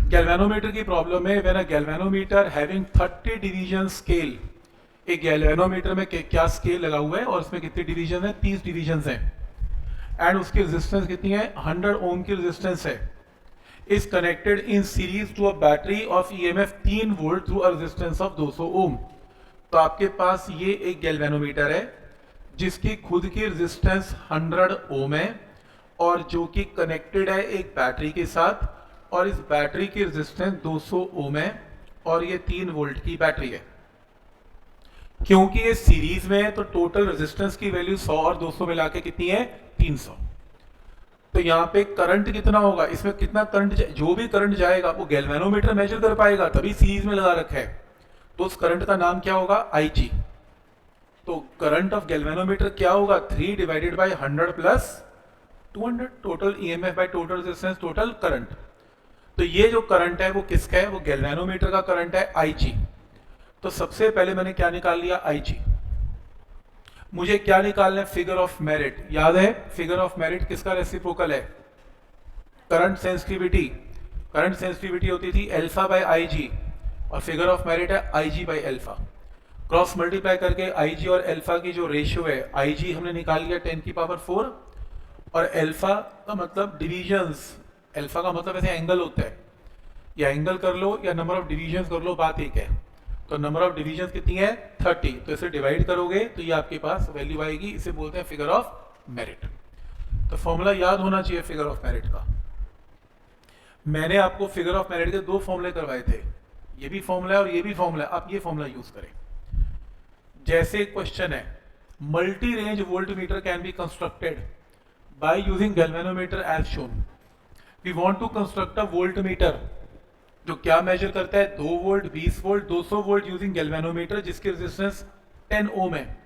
Galvanometer की problem है when a galvanometer having 30 division scale. एक गैल्वेनोमीटर में क्या स्केल लगा हुआ है और उसमें कितने डिवीजन है? 30 डिवीजन है एंड उसकी रेजिस्टेंस कितनी है? 100 ओम की रेजिस्टेंस है। Is connected in series to a battery of EMF 3 volt through a resistance of 200 ohm. तो आपके पास ये एक गैल्वेनोमीटर है जिसकी खुद की रेजिस्टेंस 100 ओम है और जो कि कनेक्टेड है एक बैटरी के साथ, और इस बैटरी की रेजिस्टेंस 200 ओम है और ये 3 वोल्ट की बैटरी है। क्योंकि ये सीरीज में है तो टोटल रेजिस्टेंस की वैल्यू 100 और 200 मिला के कितनी है? 300। तो यहाँ पे करंट कितना होगा? इसमें कितना करंट जो भी करंट जाएगा वो गैल्वेनोमीटर मेजर कर पाएगा, तभी सीरीज में लगा रखा है। तो उस करंट का नाम क्या होगा? IG। तो करंट ऑफ गैल्वेनोमीटर क्या होगा? 3 divided by 100 plus 200, total EMF by total resistance, total current. तो ये जो करंट है वो किसका है? वो गैल्वेनोमीटर का करंट है IG। तो सबसे पहले मैंने क्या निकाल लिया? IG। मुझे क्या निकालना है? Figure of merit. याद है फिगर ऑफ मेरिट किसका रेसिप्रोकल है? Current sensitivity. करंट सेंसिटिविटी होती थी अल्फा बाय IG और फिगर ऑफ मेरिट है IG by alpha. Cross multiply करके IG और अल्फा की जो रेशियो है, IG हमने निकाल लिया 10 की पावर 4 और अल्फा का मतलब डिविजन्स। अल्फा का मतलब ऐसे एंगल होता है, या एंगल कर लो या नंबर ऑफ डिविजन्स कर लो, बात एक है। तो नंबर ऑफ डिविजन कितनी है? 30। तो इसे डिवाइड करोगे तो ये आपके पास वैल्यू आएगी, इसे बोलते हैं फिगर ऑफ मेरिट। तो फॉर्मूला याद होना चाहिए फिगर ऑफ मेरिट का। मैंने आपको फिगर ऑफ मेरिट के 2 फॉर्मूले करवाए थे, ये भी फॉर्मूला है और ये भी फॉर्मूला है। आप ये फॉर्मूला यूज करें। जैसे क्वेश्चन है, multi range voltmeter can be constructed by using galvanometer as shown. We want to construct a voltmeter जो क्या मेजर करता है? 2 volt, 20 volt, 200 volt using galvanometer जिसकी रेजिस्टेंस 10 ओम है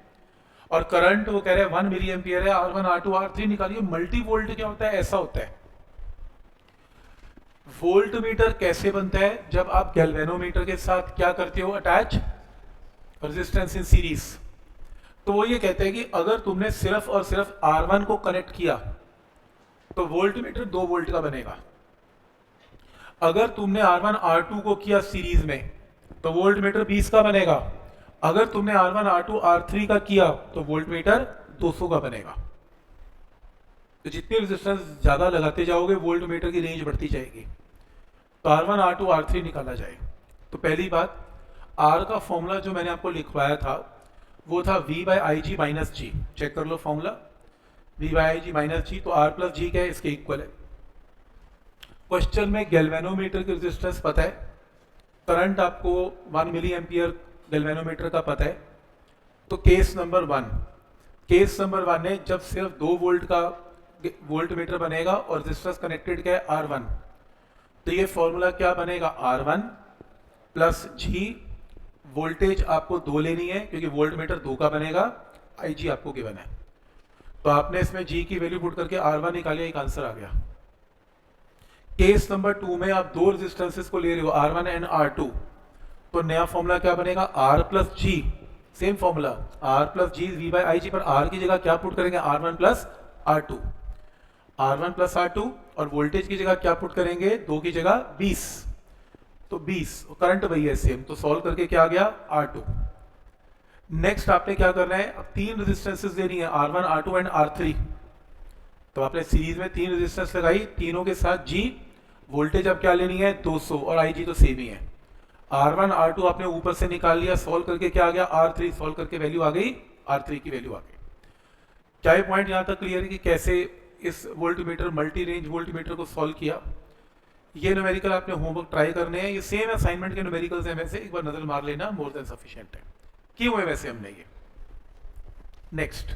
और करंट वो कह रहे हैं 1 मिली एम्पियर है। R1 R2 R3 निकालिए। मल्टी वोल्ट क्या होता है? ऐसा होता है। वोल्ट मीटर कैसे बनता है? जब आप गैल्वेनोमीटर के साथ क्या करते हो? Attach resistance in series. तो वो ये कहते हैं कि अगर तुमने सिर्फ और सिर्फ R1 को कनेक्ट किया तो वोल्ट मीटर 2 वोल्ट का बनेगा। अगर तुमने R1 R2 को किया सीरीज में तो वोल्ट मीटर 20 का बनेगा। अगर तुमने R1 R2 R3 का किया तो वोल्ट मीटर 200 का बनेगा। तो जितनी रेजिस्टेंस ज्यादा लगाते जाओगे वोल्ट मीटर की रेंज बढ़ती जाएगी। तो R1 R2 R3 निकाला जाए। तो पहली बात, R का फॉर्मूला जो मैंने आपको लिखवाया था वो था V by IG minus G। Check कर लो formula, V by IG minus G। तो R प्लस G क्या है? इसके इक्वल है। क्वेश्चन में गैल्वेनोमीटर की रेजिस्टेंस पता है, करंट आपको 1 मिली एम्पियर गैल्वेनोमीटर का पता है। तो केस नंबर 1 है जब सिर्फ 2 वोल्ट का वोल्ट मीटर बनेगा और रेजिस्टेंस कनेक्टेड क्या है? R1। तो ये फॉर्मूला क्या बनेगा? R1 plus G। वोल्टेज आपको 2 लेनी है क्योंकि वोल्ट मीटर 2 का बनेगा। IG आपको गिवन है तो आपने इसमें G की वैल्यू पुट करके R1 निकालिए, एक आंसर आ गया। केस नंबर 2 में आप 2 रेजिस्टेंसेस को ले रहे हो, R1 एंड R2। तो नया फॉर्मूला क्या बनेगा? R plus G। Same formula R plus G V by IG पर R की जगह क्या पुट करेंगे? R1 plus R2। R1 plus R2 और वोल्टेज की जगह क्या पुट करेंगे? 2 की जगह 20। तो 20 करंट वही है सेम। तो सॉल्व करके क्या आ गया? R2। नेक्स्ट आपने क्या करना है? अब 3 रेजिस्टेंसेस लेनी है, R1 R2 एंड R3। तो आपने सीरीज में 3 रेजिस्टेंस लगाई, तीनों के साथ G। वोल्टेज अब क्या लेनी है? 200 और IG तो सेम ही है। R1 R2 आपने ऊपर से निकाल लिया, सॉल्व करके क्या आ गया? R3। सॉल्व करके वैल्यू आ गई, R3 की वैल्यू आ गई। क्या ये पॉइंट यहां तक क्लियर है कि कैसे इस volt meter multi range volt meter को सॉल्व किया? ये न्यूमेरिकल आपने होमवर्क ट्राई करने हैं, ये सेम असाइनमेंट के न्यूमेरिकल्स हैं, वैसे एक बार नजर मार लेना, मोर देन सफिशिएंट है। किए हुए वैसे हमने ये। नेक्स्ट